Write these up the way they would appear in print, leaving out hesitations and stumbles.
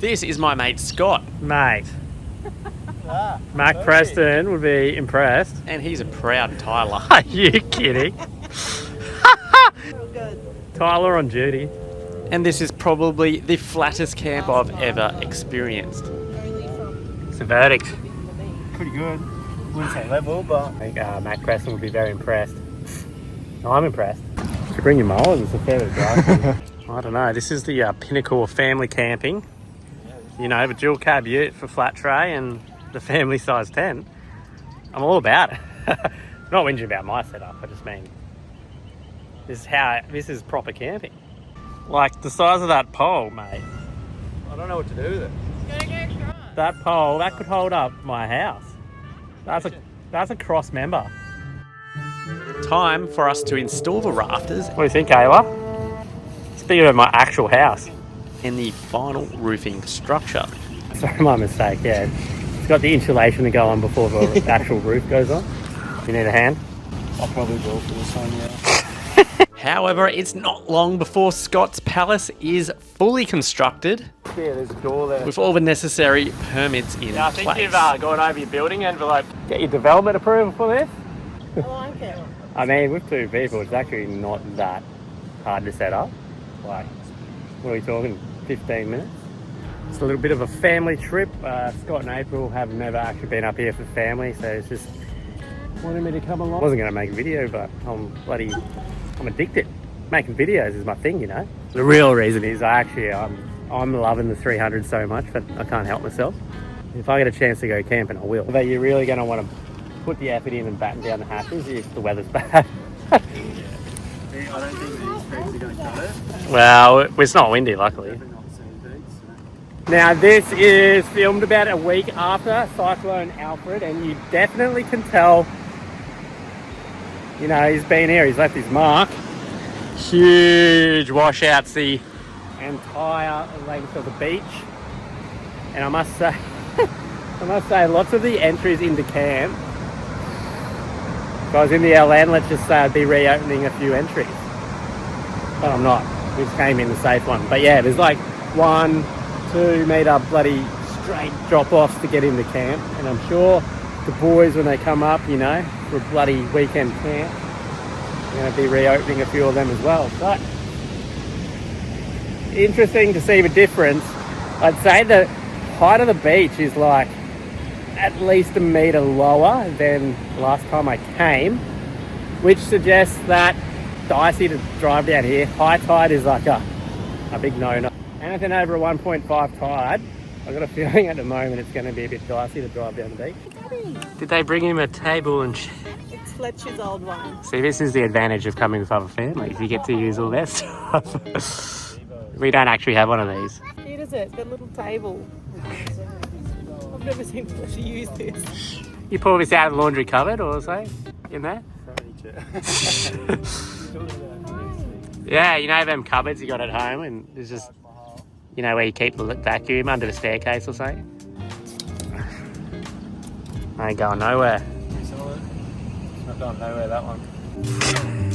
This is my mate Scott. Mate. Mac Preston would be impressed. And he's a proud Tyler. Are you kidding? Tyler on duty. And this is probably the flattest camp I've ever experienced. It's a verdict. Pretty good. Wouldn't say level, but I think Mac Preston would be very impressed. I'm impressed. Should bring your mowers, it's a fair bit of drive. I don't know, this is the pinnacle of family camping. You know, the dual cab ute for flat tray and the family size tent. I'm all about it. Not whinging about my setup, I just mean this is proper camping. Like the size of that pole, mate. I don't know what to do with it. That pole, that could hold up my house. That's a cross member. Time for us to install the rafters. What do you think, Ayla? It's bigger than my actual house. And the final roofing structure. Sorry, my mistake, yeah. It's got the insulation to go on before the actual roof goes on. You need a hand? I probably will for this one, yeah. However, it's not long before Scott's Palace is fully constructed. Yeah, there's a door there. With all the necessary permits in I think place. you've gone over your building envelope. Get your development approval for this? I like it. I mean, with 2 people, it's actually not that hard to set up. Like, what are we talking, 15 minutes? It's a little bit of a family trip. Scott and April have never actually been up here for family, so it's just wanted me to come along. I wasn't going to make a video, but I'm addicted. Making videos is my thing, you know. The real reason is I'm loving the 300 so much, but I can't help myself. If I get a chance to go camping, I will. But you're really going to want to put the effort in and batten down the hatches if the weather's bad. I don't think these peaks are going to cut it. Well, it's not windy, luckily. Definitely not the same peaks. Now, this is filmed about a week after Cyclone Alfred, and you definitely can tell, you know, he's been here, he's left his mark. Huge washouts the entire length of the beach. And I must say, lots of the entries into camp, if I was in the LN, let's just say I'd be reopening a few entries. But I'm not. We just came in the safe one. But yeah, there's like 1-2 metre bloody straight drop-offs to get into camp. And I'm sure the boys, when they come up, you know, for a bloody weekend camp, are going to be reopening a few of them as well. But interesting to see the difference. I'd say the height of the beach is like at least a metre lower than last time I came, which suggests that dicey to drive down here. High tide is like a big no-no. Anything over a 1.5 tide, I've got a feeling at the moment it's going to be a bit dicey to drive down the beach. Daddy, Did they bring him a table and it's Fletcher's old one. See, this is the advantage of coming with other families. You get to use all their stuff. We don't actually have one of these. Cute is it? That little table. I've never seen Fletcher use this. You pull this out of the laundry cupboard or so in there? Yeah, you know them cupboards you got at home, and there's just, you know, where you keep the vacuum under the staircase or something. I ain't going nowhere. Not going nowhere, that one.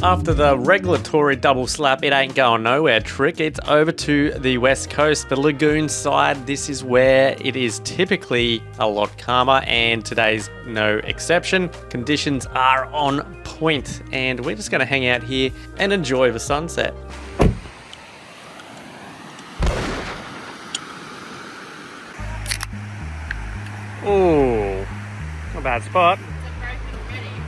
After the regulatory double slap, it ain't going nowhere trick, it's over to the west coast, the lagoon side. This is where it is typically a lot calmer, and today's no exception. Conditions are on point, and we're just going to hang out here and enjoy the sunset. Ooh, not a bad spot.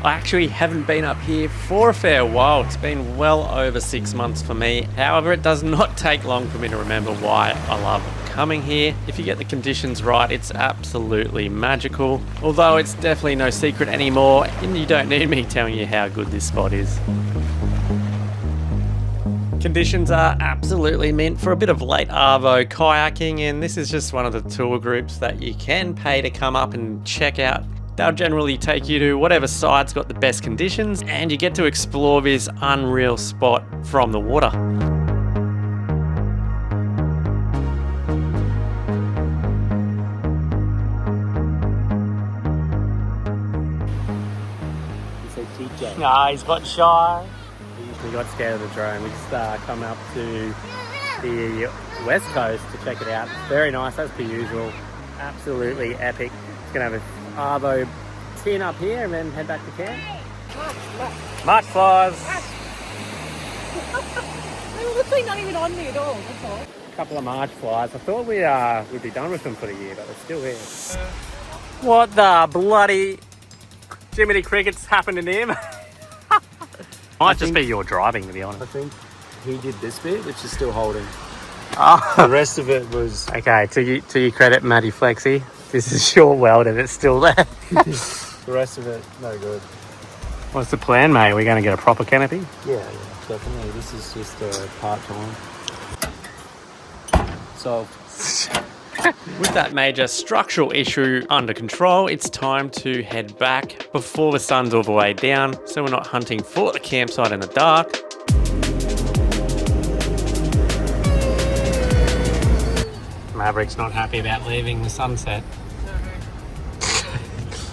I actually haven't been up here for a fair while. It's been well over 6 months for me. However, it does not take long for me to remember why I love coming here. If you get the conditions right, it's absolutely magical. Although it's definitely no secret anymore, and you don't need me telling you how good this spot is. Conditions are absolutely meant for a bit of late arvo kayaking, and this is just one of the tour groups that you can pay to come up and check out. They'll generally take you to whatever side's got the best conditions, and you get to explore this unreal spot from the water. Nah, he's got shy. We got scared of the drone. We just come up to the west coast to check it out. Very nice, as per usual. Absolutely epic. It's going to have a Arvo tin up here and then head back to camp. March flies. They were literally not even on me at all. That's all. A couple of March flies. I thought we'd be done with them for the year, but they're still here. What the bloody Jiminy Cricket's happened to him? Might just be your driving, to be honest. I think he did this bit, which is still holding. Oh. The rest of it was... Okay, to your credit, Matty Flexi, this is your weld and it's still there. The rest of it, no good. What's the plan, mate? Are we going to get a proper canopy? Yeah, definitely. This is just part-time. Solved. With that major structural issue under control, it's time to head back before the sun's all the way down, so we're not hunting for the campsite in the dark. Maverick's not happy about leaving the sunset.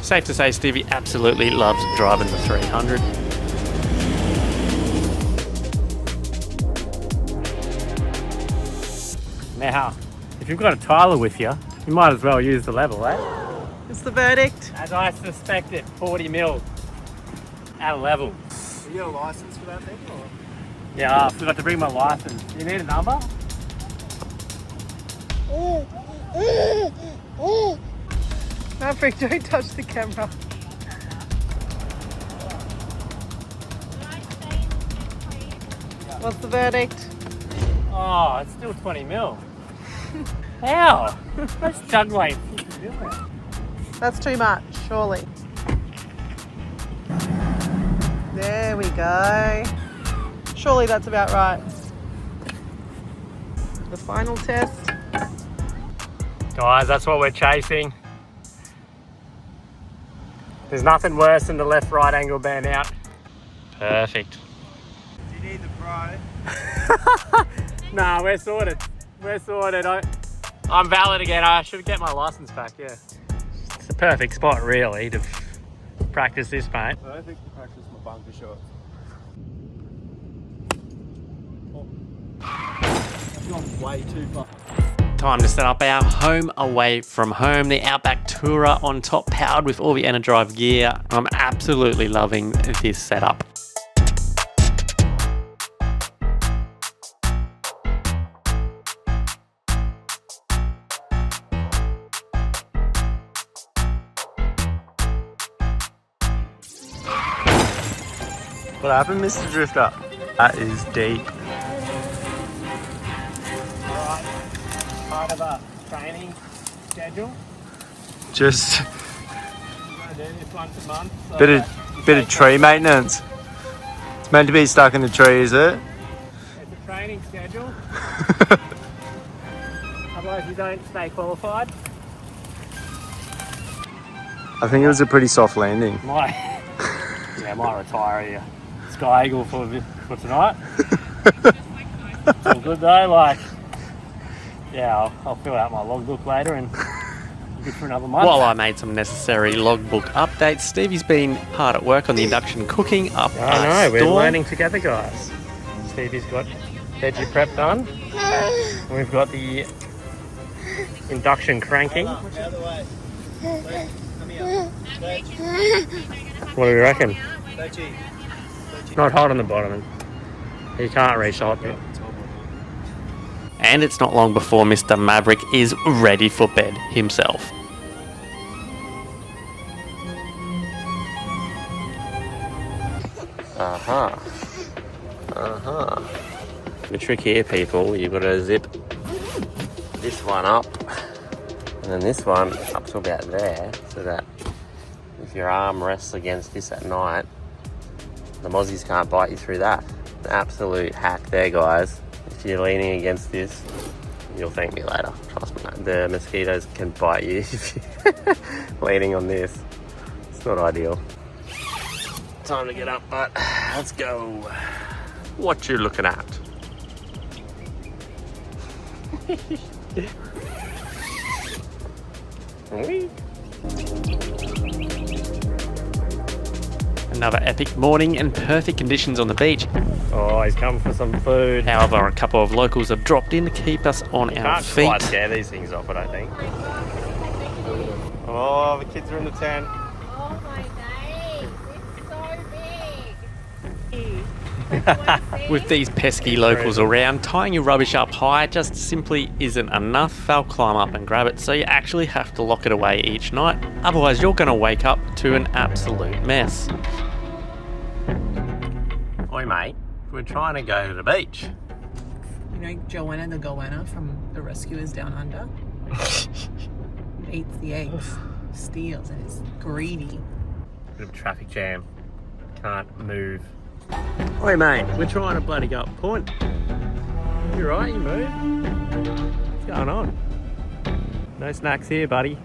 Safe to say Stevie absolutely loves driving the 300. Now, if you've got a Tyler with you, you might as well use the level, eh? It's the verdict. As I suspected, 40 mil at a level. You get a license for that thing? Or? Yeah, I forgot to bring my license. Do you need a number? Maverick, don't touch the camera. What's the verdict? Oh, it's still 20 mil. How? That's juggling. That's too much, surely. There we go. Surely that's about right. The final test. Guys, that's what we're chasing. There's nothing worse than the left-right angle burnout. Perfect. Do you need the pro? Nah, we're sorted. We're sorted. I'm valid again. I should get my license back, yeah. It's the perfect spot, really, to practice this, mate. I don't think to practice my bunker shot. I've gone way too far. Time to set up our home away from home, the Outback Tourer on top, powered with all the Energive gear. I'm absolutely loving this setup. What happened, Mr. Drifter? That is deep. Alright, part of a training schedule. Just I'm going to do this once a month. So bit of tree maintenance. It's meant to be stuck in the tree, is it? It's a training schedule. Otherwise you don't stay qualified. I think it was a pretty soft landing. Might retire here. Sky Eagle for tonight. It's all good though, like, yeah, I'll fill out my logbook later and good for another month. While I made some necessary logbook updates, Stevie's been hard at work on the induction cooking up I know, a we're storm. learning together, guys. Stevie's got veggie prep done. And we've got the induction cranking. What do we reckon? Not hot on the bottom. You can't reach the hot bit. And it's not long before Mr. Maverick is ready for bed himself. The trick here, people, you've got to zip this one up and then this one up to about there, so that if your arm rests against this at night, the mozzies can't bite you through that. An absolute hack there, guys. If you're leaning against this, you'll thank me later. Trust me, the mosquitoes can bite you if you're leaning on this. It's not ideal. Time to get up, but let's go. What you looking at? Another epic morning and perfect conditions on the beach. Oh, he's coming for some food. However, a couple of locals have dropped in to keep us on our Can't feet. quite scare these things off, I don't think. Oh, the kids are in the tent. Oh my days, it's so big. With these pesky locals around, tying your rubbish up high just simply isn't enough. They'll climb up and grab it, so you actually have to lock it away each night. Otherwise, you're going to wake up to an absolute mess. Oi, mate. We're trying to go to the beach. You know Joanna the goanna from The Rescuers Down Under? Eats the eggs, steals, and is greedy. Bit of traffic jam. Can't move. Oi, mate. We're trying to bloody go up Point. You right? You move? What's going on? No snacks here, buddy.